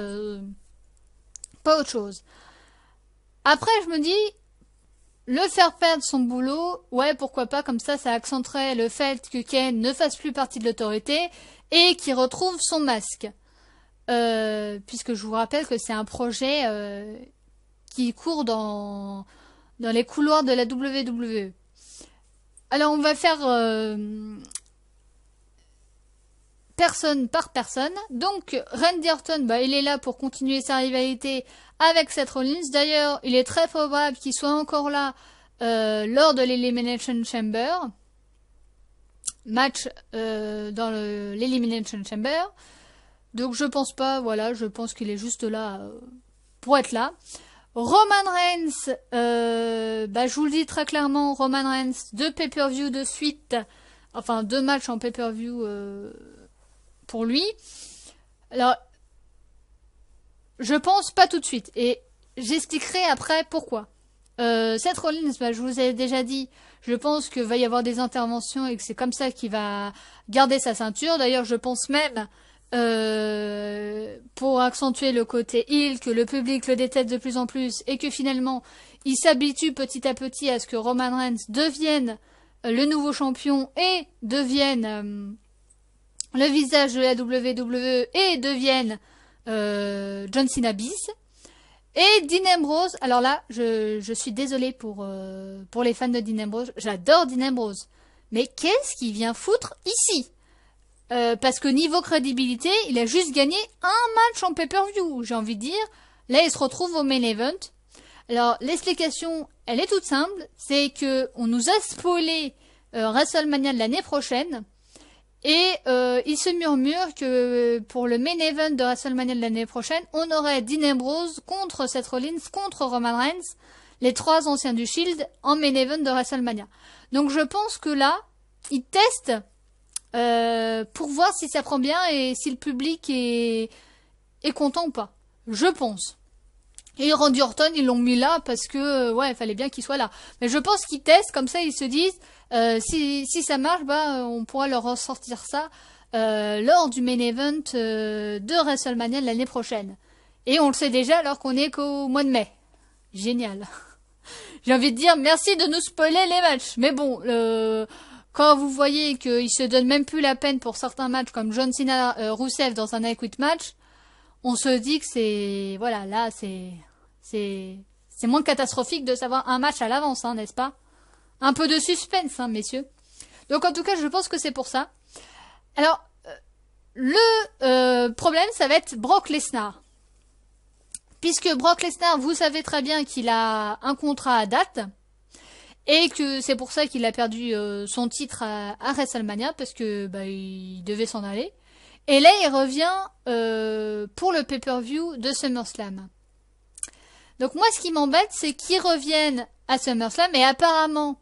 autre chose. Après, je me dis, le faire perdre son boulot, ouais, pourquoi pas, comme ça accentuerait le fait que Kane ne fasse plus partie de l'autorité et qu'il retrouve son masque. Puisque je vous rappelle que c'est un projet qui court dans les couloirs de la WWE. Alors, on va faire personne par personne. Donc, Randy Orton, il est là pour continuer sa rivalité avec Seth Rollins. D'ailleurs, il est très probable qu'il soit encore là lors de l'Elimination Chamber. Match dans l'Elimination Chamber. Donc, je pense pas, voilà, je pense qu'il est juste là pour être là. Roman Reigns, je vous le dis très clairement, Roman Reigns, 2 pay-per-view de suite, enfin 2 matchs en pay-per-view pour lui. Alors, je pense pas tout de suite. Et j'expliquerai après pourquoi. Seth Rollins, je vous ai déjà dit, je pense que va y avoir des interventions et que c'est comme ça qu'il va garder sa ceinture. D'ailleurs, je pense même, pour accentuer le côté heel, que le public le déteste de plus en plus et que finalement, il s'habitue petit à petit à ce que Roman Reigns devienne le nouveau champion et devienne le visage de la WWE et devienne John Cena bis. Et Dean Ambrose, alors là, je suis désolée pour les fans de Dean Ambrose, j'adore Dean Ambrose. Mais qu'est-ce qu'il vient foutre ici? Parce que niveau crédibilité, il a juste gagné un match en pay-per-view, j'ai envie de dire. Là, il se retrouve au main event. Alors, l'explication, elle est toute simple, c'est que on nous a spoilé WrestleMania de l'année prochaine. Et il se murmure que pour le main event de WrestleMania de l'année prochaine, on aurait Dean Ambrose contre Seth Rollins, contre Roman Reigns, les trois anciens du Shield, en main event de WrestleMania. Donc je pense que là, ils testent pour voir si ça prend bien et si le public est content ou pas. Je pense. Et Randy Orton, ils l'ont mis là parce que, ouais, il fallait bien qu'il soit là. Mais je pense qu'ils testent, comme ça, ils se disent, si ça marche, on pourra leur ressortir ça lors du main event de WrestleMania de l'année prochaine. Et on le sait déjà alors qu'on est qu'au mois de mai. Génial. J'ai envie de dire merci de nous spoiler les matchs. Mais bon, quand vous voyez qu'ils se donnent même plus la peine pour certains matchs comme John Cena Rusev dans un I Quit match, on se dit que c'est... Voilà, là, c'est moins catastrophique de savoir un match à l'avance, hein, n'est-ce pas? Un peu de suspense, hein, messieurs. Donc, en tout cas, je pense que c'est pour ça. Alors, le problème, ça va être Brock Lesnar. Puisque Brock Lesnar, vous savez très bien qu'il a un contrat à date. Et que c'est pour ça qu'il a perdu son titre à WrestleMania, parce que il devait s'en aller. Et là, il revient pour le pay-per-view de SummerSlam. Donc moi, ce qui m'embête, c'est qu'ils reviennent à SummerSlam. Et apparemment,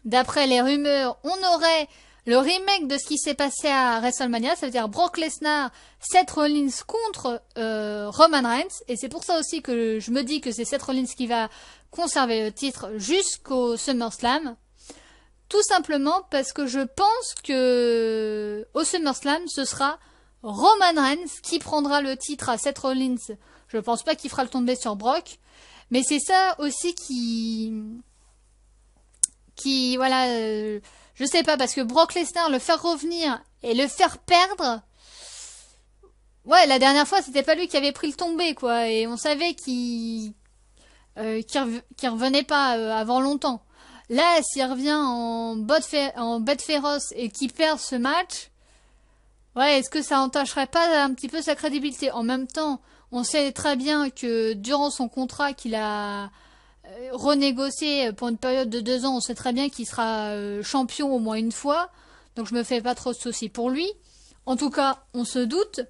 d'après les rumeurs, on aurait le remake de ce qui s'est passé à WrestleMania. Ça veut dire Brock Lesnar, Seth Rollins contre Roman Reigns. Et c'est pour ça aussi que je me dis que c'est Seth Rollins qui va conserver le titre jusqu'au SummerSlam. Tout simplement parce que je pense que au SummerSlam, ce sera Roman Reigns qui prendra le titre à Seth Rollins. Je pense pas qu'il fera le tomber sur Brock. Mais c'est ça aussi qui voilà, je sais pas, parce que Brock Lesnar, le faire revenir et le faire perdre, ouais, la dernière fois, c'était pas lui qui avait pris le tombé, quoi, et on savait qu'il revenait pas avant longtemps. Là, s'il revient en bête féroce et qu'il perd ce match, ouais, est-ce que ça entacherait pas un petit peu sa crédibilité? En même temps, on sait très bien que durant son contrat qu'il a renégocié pour une période de 2 ans, on sait très bien qu'il sera champion au moins une fois. Donc je me fais pas trop de soucis pour lui. En tout cas, on se doute.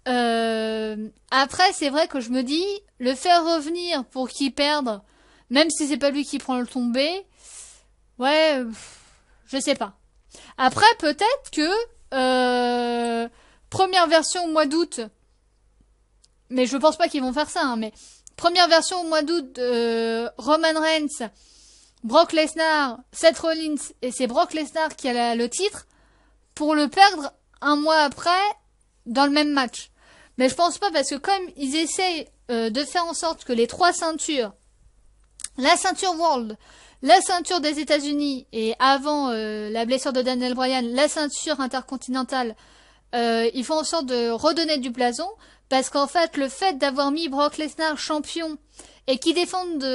Après, c'est vrai que je me dis, le faire revenir pour qu'il perde, même si c'est pas lui qui prend le tombé, ouais, je sais pas. Après, peut-être que première version au mois d'août, mais je pense pas qu'ils vont faire ça, hein, mais première version au mois d'août, Roman Reigns, Brock Lesnar, Seth Rollins, et c'est Brock Lesnar qui a le titre, pour le perdre un mois après, dans le même match. Mais je pense pas, parce que comme ils essayent de faire en sorte que les 3 ceintures, la ceinture World, la ceinture des États-Unis, et avant la blessure de Daniel Bryan, la ceinture intercontinentale, ils font en sorte de redonner du blason, parce qu'en fait, le fait d'avoir mis Brock Lesnar champion et qu'il défende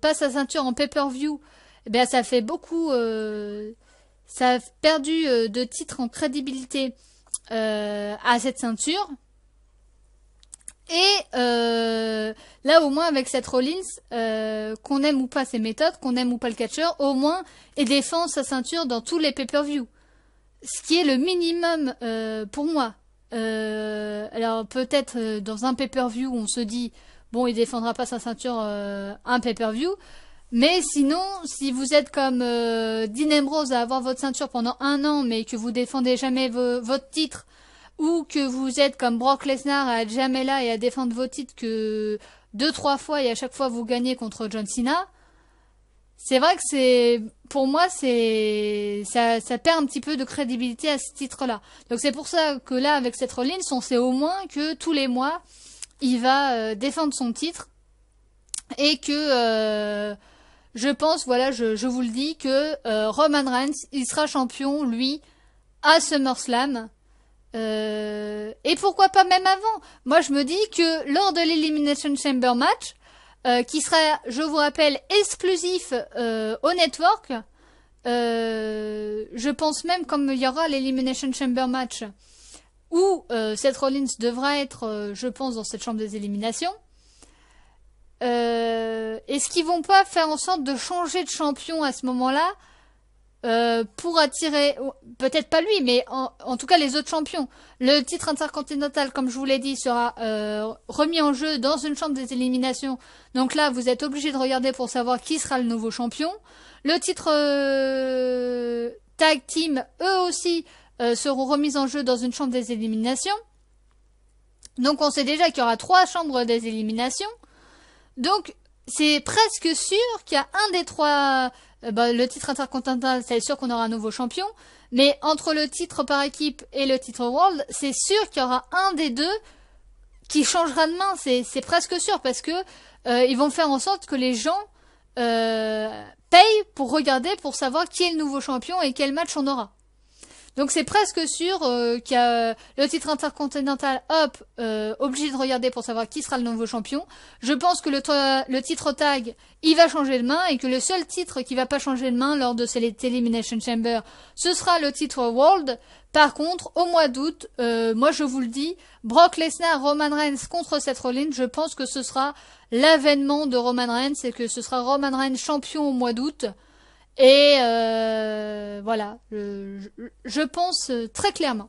pas sa ceinture en pay-per-view, eh bien, ça fait beaucoup, ça a perdu de titres en crédibilité à cette ceinture. Et là, au moins, avec Seth Rollins, qu'on aime ou pas ses méthodes, qu'on aime ou pas le catcheur, au moins, il défend sa ceinture dans tous les pay-per-view. Ce qui est le minimum pour moi. Alors peut-être dans un pay-per-view, on se dit, bon, il défendra pas sa ceinture un pay-per-view. Mais sinon, si vous êtes comme Dean Ambrose à avoir votre ceinture pendant 1 an, mais que vous défendez jamais votre titre, ou que vous êtes comme Brock Lesnar à être jamais là et à défendre vos titres que 2-3 fois et à chaque fois vous gagnez contre John Cena, c'est vrai que c'est, pour moi, ça perd un petit peu de crédibilité à ce titre-là. Donc c'est pour ça que là, avec Seth Rollins, on sait au moins que tous les mois, il va défendre son titre. Et que je pense, voilà, je vous le dis, que Roman Reigns, il sera champion, lui, à SummerSlam. Et pourquoi pas même avant? Moi, je me dis que lors de l'Elimination Chamber match, qui sera, je vous rappelle, exclusif au network, je pense même comme il y aura l'Elimination Chamber match, où Seth Rollins devra être, je pense, dans cette chambre des éliminations. Est-ce qu'ils vont pas faire en sorte de changer de champion à ce moment-là pour attirer, peut-être pas lui, mais en tout cas les autres champions. Le titre intercontinental, comme je vous l'ai dit, sera remis en jeu dans une chambre des éliminations. Donc là, vous êtes obligé de regarder pour savoir qui sera le nouveau champion. Le titre tag team, eux aussi, seront remis en jeu dans une chambre des éliminations. Donc on sait déjà qu'il y aura 3 chambres des éliminations. Donc c'est presque sûr qu'il y a un des 3... le titre intercontinental, c'est sûr qu'on aura un nouveau champion. Mais entre le titre par équipe et le titre World, c'est sûr qu'il y aura un des deux qui changera de main. C'est presque sûr parce que ils vont faire en sorte que les gens payent pour regarder, pour savoir qui est le nouveau champion et quel match on aura. Donc c'est presque sûr qu'il y a le titre intercontinental obligé de regarder pour savoir qui sera le nouveau champion. Je pense que le titre tag, il va changer de main et que le seul titre qui va pas changer de main lors de cette Elimination Chamber, ce sera le titre World. Par contre, au mois d'août, moi je vous le dis, Brock Lesnar, Roman Reigns contre Seth Rollins, je pense que ce sera l'avènement de Roman Reigns et que ce sera Roman Reigns champion au mois d'août. Et voilà, je pense très clairement.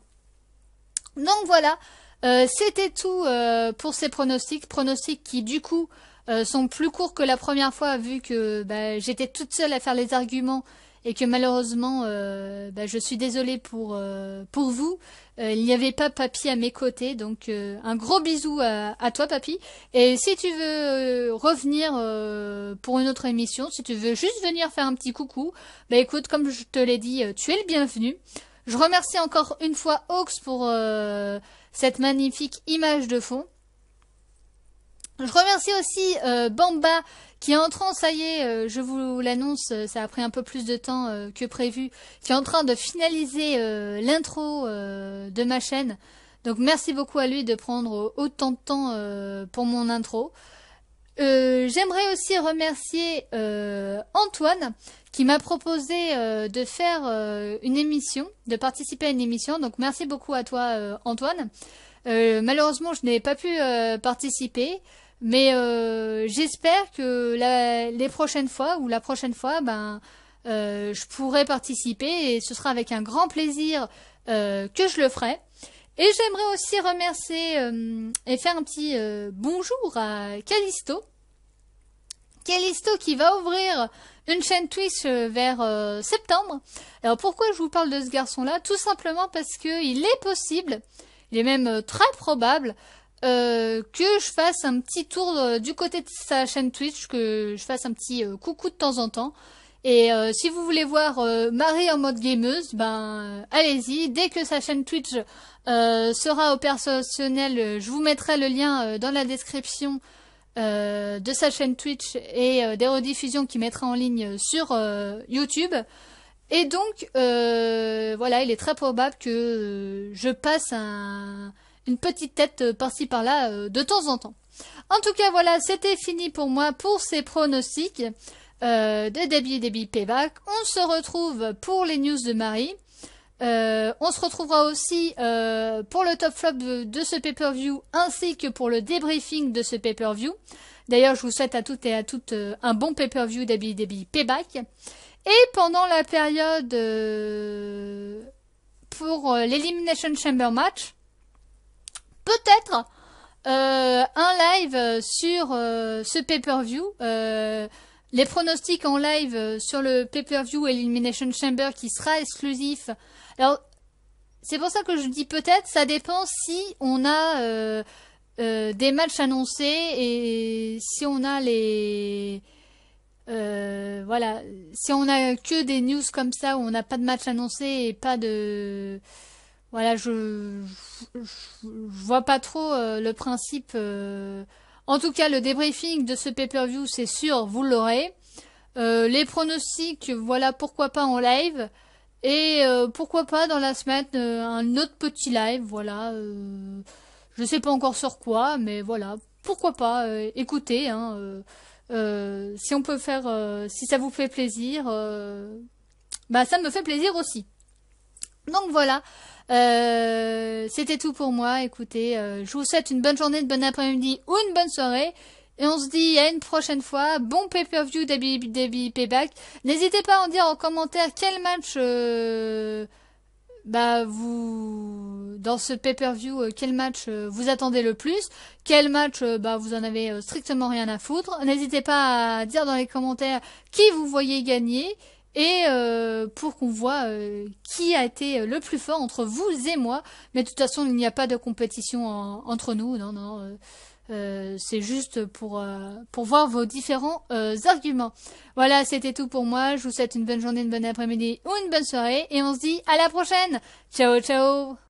Donc voilà, c'était tout pour ces pronostics qui du coup sont plus courts que la première fois vu que j'étais toute seule à faire les arguments et que malheureusement je suis désolée pour vous. Il n'y avait pas Papy à mes côtés, donc un gros bisou à toi Papy. Et si tu veux revenir pour une autre émission, si tu veux juste venir faire un petit coucou, écoute, comme je te l'ai dit, tu es le bienvenu. Je remercie encore une fois Hawks pour cette magnifique image de fond. Je remercie aussi Bamba qui est en train, ça y est, je vous l'annonce, ça a pris un peu plus de temps que prévu, qui est en train de finaliser l'intro de ma chaîne. Donc merci beaucoup à lui de prendre autant de temps pour mon intro. J'aimerais aussi remercier Antoine qui m'a proposé de faire une émission, de participer à une émission. Donc merci beaucoup à toi Antoine. Malheureusement je n'ai pas pu participer. Mais j'espère que les prochaines fois ou la prochaine fois, je pourrai participer et ce sera avec un grand plaisir que je le ferai. Et j'aimerais aussi remercier et faire un petit bonjour à Callisto. Callisto qui va ouvrir une chaîne Twitch vers septembre. Alors pourquoi je vous parle de ce garçon-là? Tout simplement parce que il est possible, il est même très probable que je fasse un petit tour du côté de sa chaîne Twitch, que je fasse un petit coucou de temps en temps. Et si vous voulez voir Marie en mode gameuse, allez-y. Dès que sa chaîne Twitch sera opérationnelle, je vous mettrai le lien dans la description de sa chaîne Twitch et des rediffusions qu'il mettra en ligne sur YouTube. Et donc, voilà, il est très probable que je passe une petite tête par-ci par-là de temps en temps. En tout cas, voilà, c'était fini pour moi pour ces pronostics de Debbie Payback. On se retrouve pour les news de Marie. On se retrouvera aussi pour le top flop de ce pay-per-view ainsi que pour le débriefing de ce pay-per-view. D'ailleurs, je vous souhaite à toutes et à toutes un bon pay-per-view Debbie Payback. Et pendant la période pour l'Elimination Chamber match, peut-être un live sur ce pay-per-view, les pronostics en live sur le pay-per-view Elimination Chamber qui sera exclusif. Alors, c'est pour ça que je dis peut-être, ça dépend si on a des matchs annoncés et si on a les... voilà, si on a que des news comme ça où on n'a pas de match annoncé et pas de... Voilà, je vois pas trop le principe. En tout cas, le débriefing de ce pay-per-view, c'est sûr, vous l'aurez. Les pronostics, voilà, pourquoi pas en live. Et pourquoi pas dans la semaine, un autre petit live, voilà. Je sais pas encore sur quoi, mais voilà. Pourquoi pas, écoutez, hein, si on peut faire, si ça vous fait plaisir, bah ça me fait plaisir aussi. Donc voilà, c'était tout pour moi. Écoutez, je vous souhaite une bonne journée, une bonne après-midi ou une bonne soirée. Et on se dit à une prochaine fois. Bon pay-per-view d'Abi Payback. N'hésitez pas à en dire en commentaire quel match bah vous dans ce pay-per-view quel match vous attendez le plus, quel match bah vous en avez strictement rien à foutre. N'hésitez pas à dire dans les commentaires qui vous voyez gagner et pour qu'on voit qui a été le plus fort entre vous et moi. Mais de toute façon, il n'y a pas de compétition entre nous, non. C'est juste pour voir vos différents arguments. Voilà, c'était tout pour moi. Je vous souhaite une bonne journée, une bonne après-midi ou une bonne soirée. Et on se dit à la prochaine. Ciao, ciao.